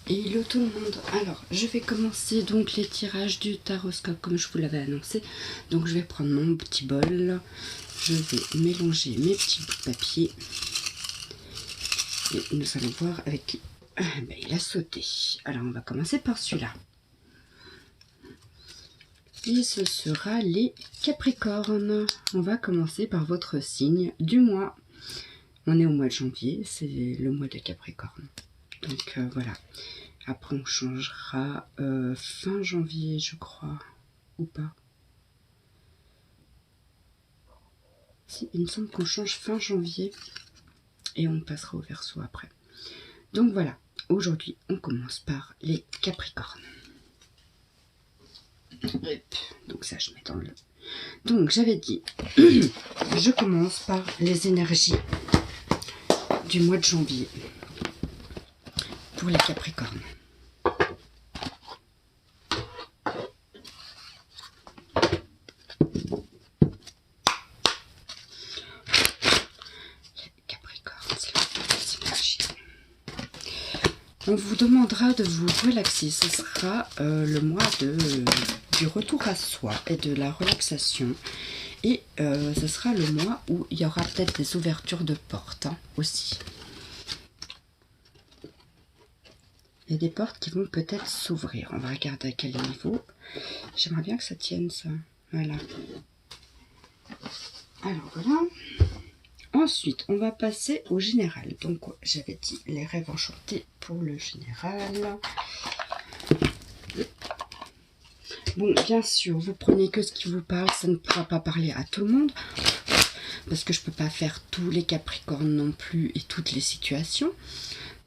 Hello tout le monde. Alors je vais commencer donc les tirages du taroscope comme je vous l'avais annoncé. Donc je vais prendre mon petit bol, je vais mélanger mes petits bouts de papier et nous allons voir avec qui il a sauté. Alors on va commencer par celui-là et ce sera les Capricornes. On va commencer par votre signe du mois. On est au mois de janvier, c'est le mois de Capricorne. Donc voilà. Après on changera fin janvier je crois, ou pas. Si, il me semble qu'on change fin janvier et on passera au Verseau après. Donc voilà, aujourd'hui on commence par les Capricornes. Donc ça je mets dans le... Donc j'avais dit, je commence par les énergies du mois de janvier pour les Capricornes. On vous demandera de vous relaxer. Ce sera le mois du retour à soi et de la relaxation. Et ce sera le mois où il y aura peut-être des ouvertures de portes aussi. Il y a des portes qui vont peut-être s'ouvrir. On va regarder à quel niveau. J'aimerais bien que ça tienne ça. Voilà. Alors voilà. Ensuite, on va passer au général. Donc, j'avais dit les rêves enchantés pour le général. Bon, bien sûr, vous prenez que ce qui vous parle. Ça ne pourra pas parler à tout le monde. Parce que je ne peux pas faire tous les Capricornes non plus et toutes les situations.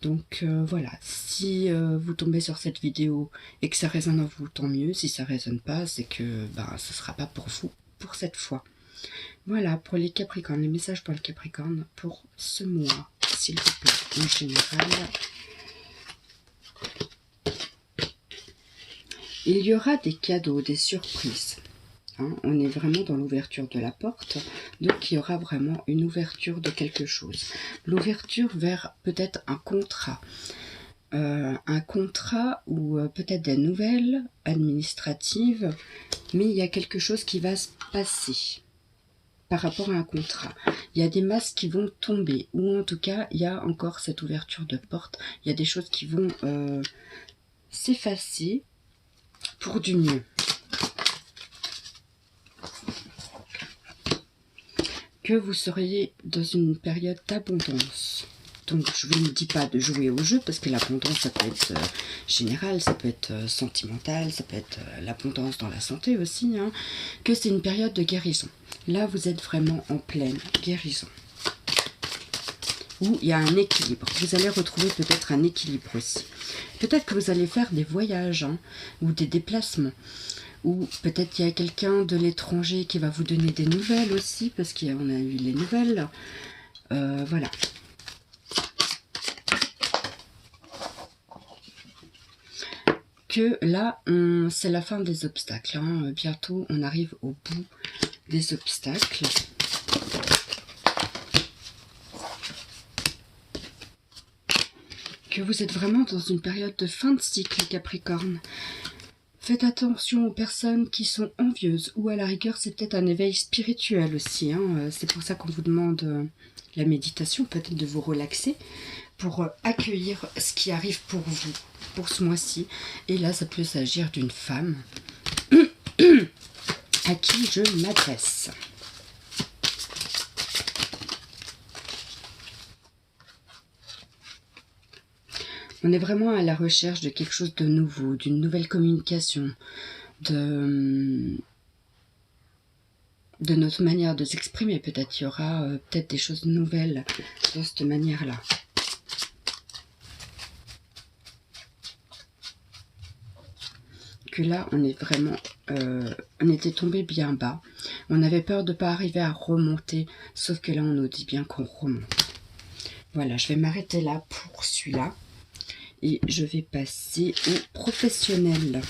Donc, voilà. Si vous tombez sur cette vidéo et que ça résonne en vous, tant mieux. Si ça ne résonne pas, c'est que ce ne sera pas pour vous pour cette fois. Voilà pour les Capricornes, les messages pour les Capricornes pour ce mois, s'il vous plaît, en général. Il y aura des cadeaux, des surprises. On est vraiment dans l'ouverture de la porte, donc il y aura vraiment une ouverture de quelque chose. L'ouverture vers peut-être un contrat ou peut-être des nouvelles administratives, mais il y a quelque chose qui va se passer. Par rapport à un contrat, il y a des masques qui vont tomber, ou en tout cas, il y a encore cette ouverture de porte. Il y a des choses qui vont s'effacer pour du mieux. Que vous seriez dans une période d'abondance. Donc, je ne vous dis pas de jouer au jeu, parce que l'abondance, ça peut être générale, ça peut être sentimental, ça peut être l'abondance dans la santé aussi, que c'est une période de guérison. Là, vous êtes vraiment en pleine guérison. Où il y a un équilibre. Vous allez retrouver peut-être un équilibre aussi. Peut-être que vous allez faire des voyages, ou des déplacements. Ou peut-être il y a quelqu'un de l'étranger qui va vous donner des nouvelles aussi, parce qu'on a eu les nouvelles. Voilà. Que là, c'est la fin des obstacles. Bientôt, on arrive au bout des obstacles. Que vous êtes vraiment dans une période de fin de cycle, Capricorne. Faites attention aux personnes qui sont envieuses, ou à la rigueur, c'est peut-être un éveil spirituel aussi. C'est pour ça qu'on vous demande la méditation, peut-être de vous relaxer, pour accueillir ce qui arrive pour vous, pour ce mois-ci. Et là, ça peut s'agir d'une femme à qui je m'adresse. On est vraiment à la recherche de quelque chose de nouveau, d'une nouvelle communication, de notre manière de s'exprimer. Peut-être il y aura peut-être des choses nouvelles de cette manière-là. Que là, on est vraiment... on était tombé bien bas. On avait peur de ne pas arriver à remonter, sauf que là, on nous dit bien qu'on remonte. Voilà, je vais m'arrêter là pour celui-là. Et je vais passer au professionnel.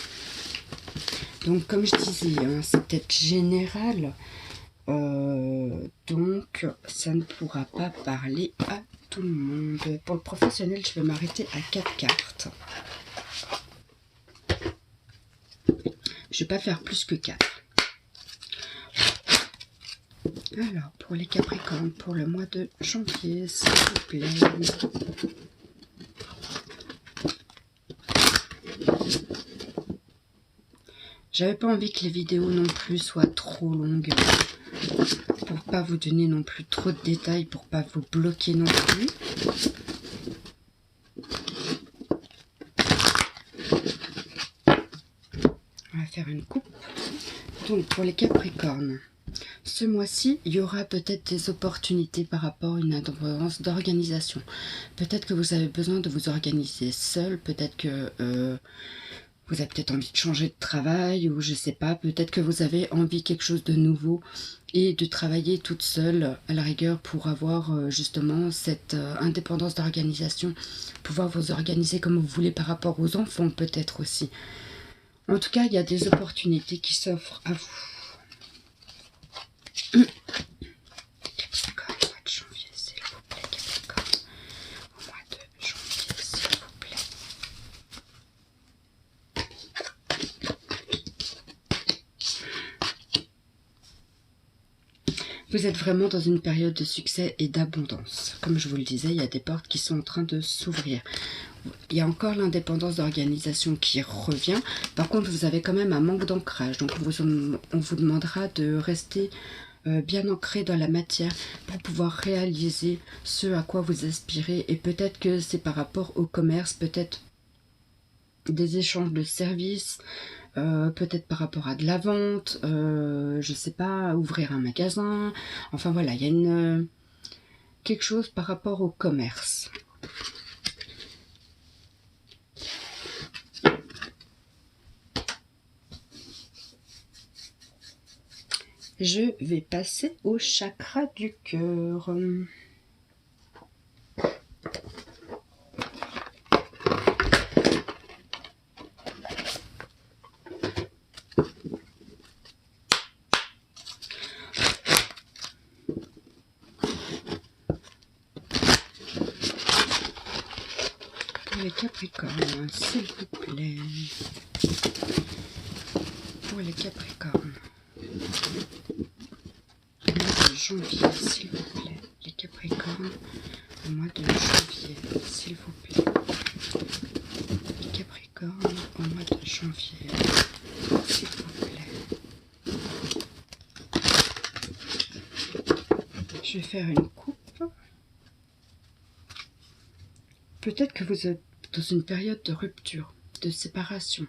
Donc, comme je disais, c'est peut-être général. Donc, ça ne pourra pas parler à tout le monde. Pour le professionnel, je vais m'arrêter à 4 cartes. Je vais pas faire plus que 4. Alors, pour les Capricornes, pour le mois de janvier, s'il vous plaît. J'avais pas envie que les vidéos non plus soient trop longues. Pour pas vous donner non plus trop de détails, pour pas vous bloquer non plus. On va faire une coupe. Donc, pour les Capricornes. Ce mois-ci, il y aura peut-être des opportunités par rapport à une abondance d'organisation. Peut-être que vous avez besoin de vous organiser seul, peut-être que vous avez peut-être envie de changer de travail, ou je sais pas, peut-être que vous avez envie de quelque chose de nouveau et de travailler toute seule à la rigueur pour avoir justement cette indépendance d'organisation, pouvoir vous organiser comme vous voulez par rapport aux enfants peut-être aussi. En tout cas, il y a des opportunités qui s'offrent à vous. Capricorne, au mois de janvier, s'il vous plaît, Capricorne. Au mois de janvier, s'il vous plaît. Vous êtes vraiment dans une période de succès et d'abondance. Comme je vous le disais, il y a des portes qui sont en train de s'ouvrir. Il y a encore l'indépendance d'organisation qui revient. Par contre, vous avez quand même un manque d'ancrage. Donc, on vous demandera de rester bien ancré dans la matière pour pouvoir réaliser ce à quoi vous aspirez. Et peut-être que c'est par rapport au commerce, peut-être des échanges de services, peut-être par rapport à de la vente, je sais pas, ouvrir un magasin. Enfin voilà, il y a quelque chose par rapport au commerce. Je vais passer au chakra du cœur. Pour les Capricornes, s'il vous plaît. Pour les Capricornes. Au mois de janvier, s'il vous plaît. Les Capricornes, au mois de janvier, s'il vous plaît. Les Capricornes, au mois de janvier, s'il vous plaît. Je vais faire une coupe. Peut-être que vous êtes dans une période de rupture, de séparation.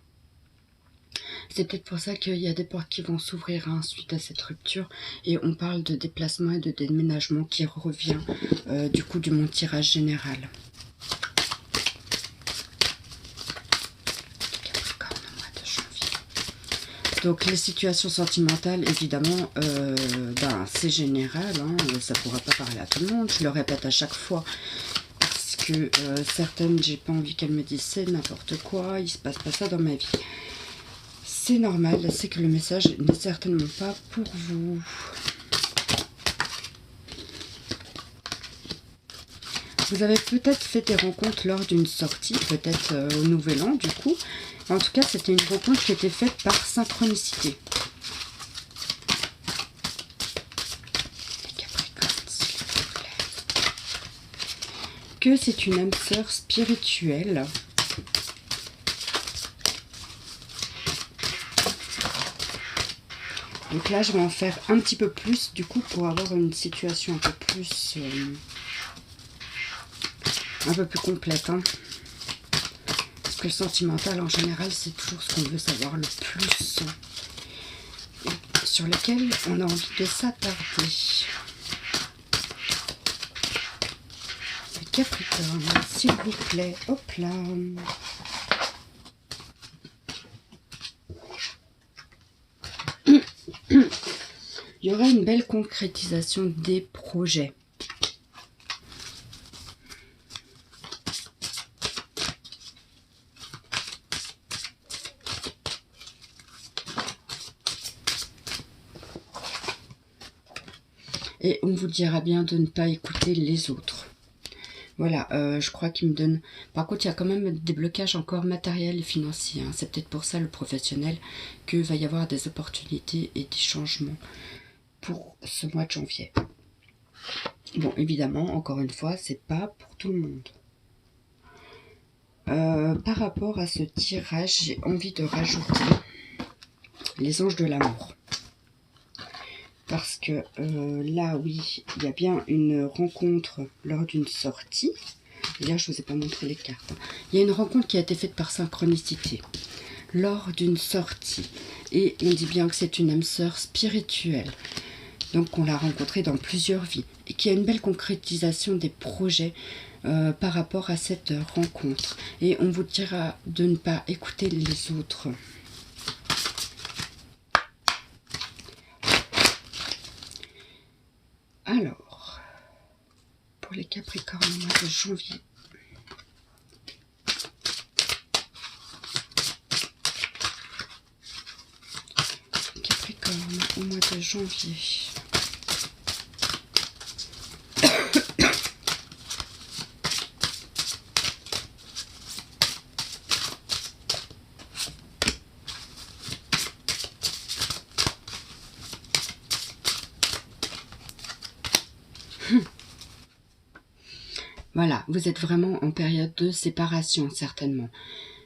C'est peut-être pour ça qu'il y a des portes qui vont s'ouvrir suite à cette rupture. Et on parle de déplacement et de déménagement qui revient du coup de mon tirage général. Capricorne, au mois de janvier. Donc les situations sentimentales, évidemment, c'est général. Ça ne pourra pas parler à tout le monde. Je le répète à chaque fois. Parce que certaines, j'ai pas envie qu'elles me disent c'est n'importe quoi. Il se passe pas ça dans ma vie. C'est normal, c'est que le message n'est certainement pas pour vous. Vous avez peut-être fait des rencontres lors d'une sortie, peut-être au Nouvel An du coup. En tout cas, c'était une rencontre qui était faite par synchronicité. Les Capricornes, s'il vous plaît. Que c'est une âme sœur spirituelle. Donc là, je vais en faire un petit peu plus, du coup, pour avoir une situation un peu plus complète. Parce que le sentimental, en général, c'est toujours ce qu'on veut savoir le plus. Et sur lequel on a envie de s'attarder. Les Capricornes, s'il vous plaît. Hop là. Il y aura une belle concrétisation des projets. Et on vous dira bien de ne pas écouter les autres. Voilà, je crois qu'il me donne... Par contre, il y a quand même des blocages encore matériels et financiers. Hein. C'est peut-être pour ça, le professionnel, qu'il va y avoir des opportunités et des changements pour ce mois de janvier. Bon, évidemment, encore une fois, c'est pas pour tout le monde. Par rapport à ce tirage, j'ai envie de rajouter les anges de l'amour. Parce que là, oui, il y a bien une rencontre lors d'une sortie. D'ailleurs, je ne vous ai pas montré les cartes. Il y a une rencontre qui a été faite par synchronicité lors d'une sortie. Et on dit bien que c'est une âme sœur spirituelle. Donc, on l'a rencontrée dans plusieurs vies. Et qu'il y a une belle concrétisation des projets par rapport à cette rencontre. Et on vous dira de ne pas écouter les autres. Alors, pour les Capricornes au mois de janvier. Capricorne au mois de janvier. Voilà, vous êtes vraiment en période de séparation, certainement.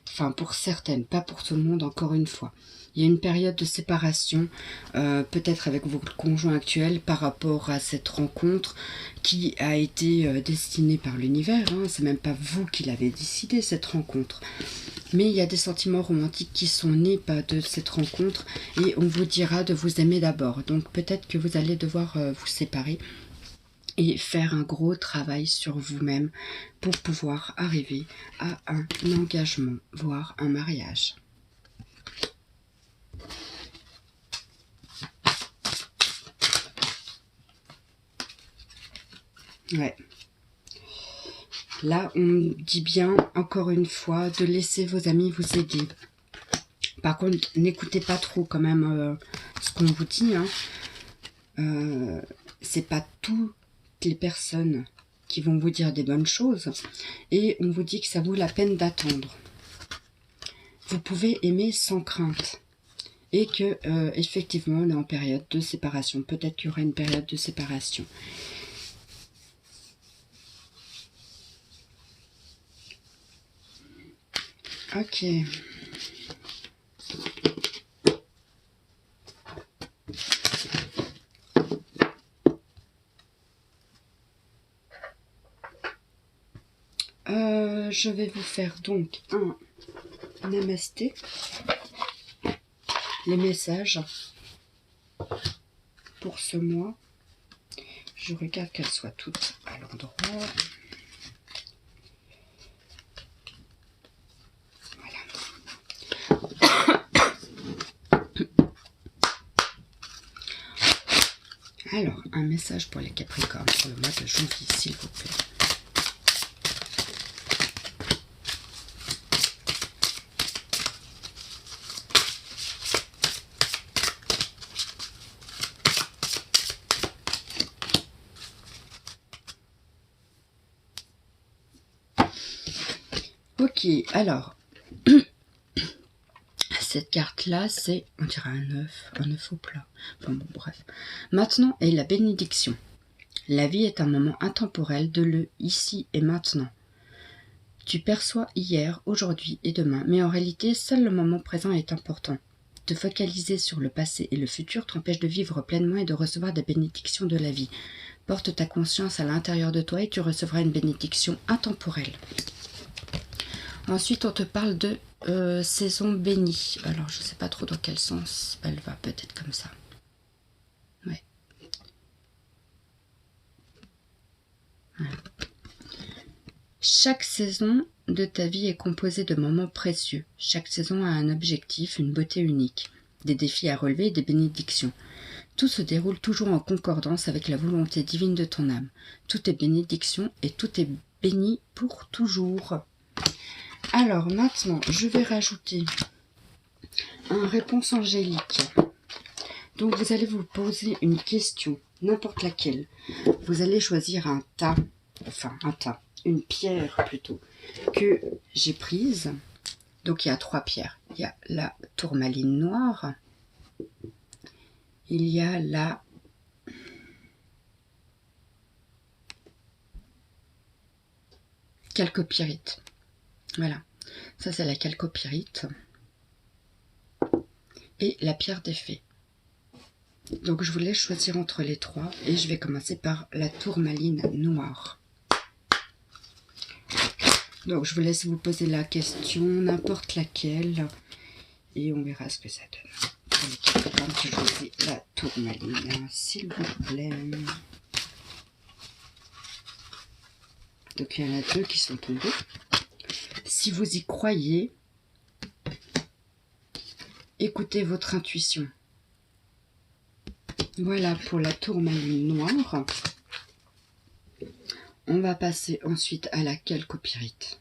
Enfin, pour certaines, pas pour tout le monde, encore une fois. Il y a une période de séparation, peut-être avec votre conjoint actuel, par rapport à cette rencontre qui a été destinée par l'univers. Hein. C'est même pas vous qui l'avez décidé, cette rencontre. Mais il y a des sentiments romantiques qui sont nés de cette rencontre et on vous dira de vous aimer d'abord. Donc peut-être que vous allez devoir vous séparer et faire un gros travail sur vous-même pour pouvoir arriver à un engagement, voire un mariage. Ouais. Là, on dit bien, encore une fois, de laisser vos amis vous aider. Par contre, n'écoutez pas trop quand même ce qu'on vous dit. Hein. C'est pas toutes les personnes qui vont vous dire des bonnes choses. Et on vous dit que ça vaut la peine d'attendre. Vous pouvez aimer sans crainte. Et que, effectivement, on est en période de séparation. Peut-être qu'il y aura une période de séparation. Ok. Je vais vous faire donc un namasté. Les messages pour ce mois. Je regarde qu'elles soient toutes à l'endroit. Alors, un message pour les Capricornes pour le mois de janvier, s'il vous plaît. Ok, alors, cette carte-là, c'est, on dirait un œuf au plat. Enfin bon, bref. Maintenant est la bénédiction. La vie est un moment intemporel de le ici et maintenant. Tu perçois hier, aujourd'hui et demain, mais en réalité, seul le moment présent est important. Te focaliser sur le passé et le futur t'empêche de vivre pleinement et de recevoir des bénédictions de la vie. Porte ta conscience à l'intérieur de toi et tu recevras une bénédiction intemporelle. Ensuite, on te parle de saison bénie. Alors, je ne sais pas trop dans quel sens elle va, peut-être comme ça. Ouais. Voilà. Chaque saison de ta vie est composée de moments précieux. Chaque saison a un objectif, une beauté unique, des défis à relever et des bénédictions. Tout se déroule toujours en concordance avec la volonté divine de ton âme. Tout est bénédiction et tout est béni pour toujours. Alors maintenant, je vais rajouter une réponse angélique. Donc vous allez vous poser une question, n'importe laquelle. Vous allez choisir un tas, une pierre plutôt, que j'ai prise. Donc il y a 3 pierres. Il y a la tourmaline noire. Il y a la chalcopyrite. Voilà. Ça c'est la chalcopyrite. Et la pierre des fées. Donc je vous laisse choisir entre les 3. Et je vais commencer par la tourmaline noire. Donc je vous laisse vous poser la question, n'importe laquelle, et on verra ce que ça donne. Pour les Capricornes, je choisis la tourmaline, s'il vous plaît. Donc il y en a 2 qui sont tombés. Si vous y croyez, écoutez votre intuition. Voilà pour la tourmaline noire. On va passer ensuite à la chalcopyrite.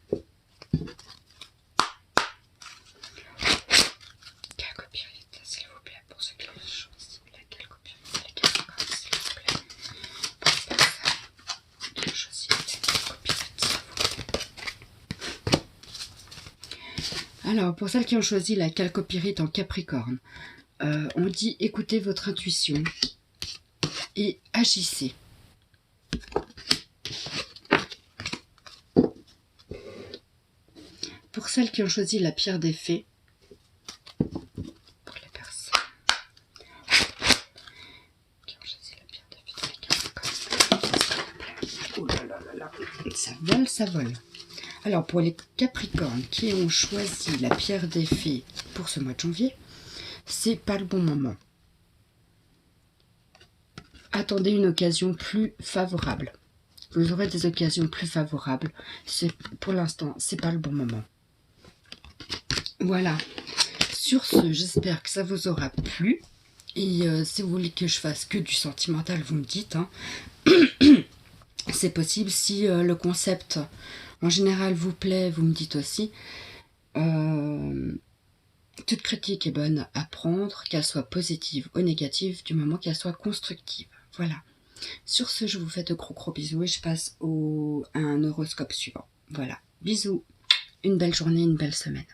Chalcopyrite, s'il vous plaît, pour ceux qui ont choisi la chalcopyrite, les Capricornes, s'il vous plaît. Pour les personnes qui ont choisi la chalcopyrite, s'il vous plaît. Alors, pour celles qui ont choisi la chalcopyrite en Capricorne, on dit écoutez votre intuition et agissez. Pour celles qui ont choisi la pierre des fées, pour les personnes qui ont choisi la pierre des fées, oh là là là là, ça vole, ça vole. Alors pour les Capricornes qui ont choisi la pierre des fées pour ce mois de janvier, c'est pas le bon moment. Attendez une occasion plus favorable. Vous aurez des occasions plus favorables. Pour l'instant, c'est pas le bon moment. Voilà. Sur ce, j'espère que ça vous aura plu. Et si vous voulez que je fasse que du sentimental, vous me dites. Hein. C'est possible. Si le concept en général vous plaît, vous me dites aussi. Toute critique est bonne à prendre, qu'elle soit positive ou négative, du moment qu'elle soit constructive. Voilà. Sur ce, je vous fais de gros bisous et je passe à un horoscope suivant. Voilà. Bisous. Une belle journée, une belle semaine.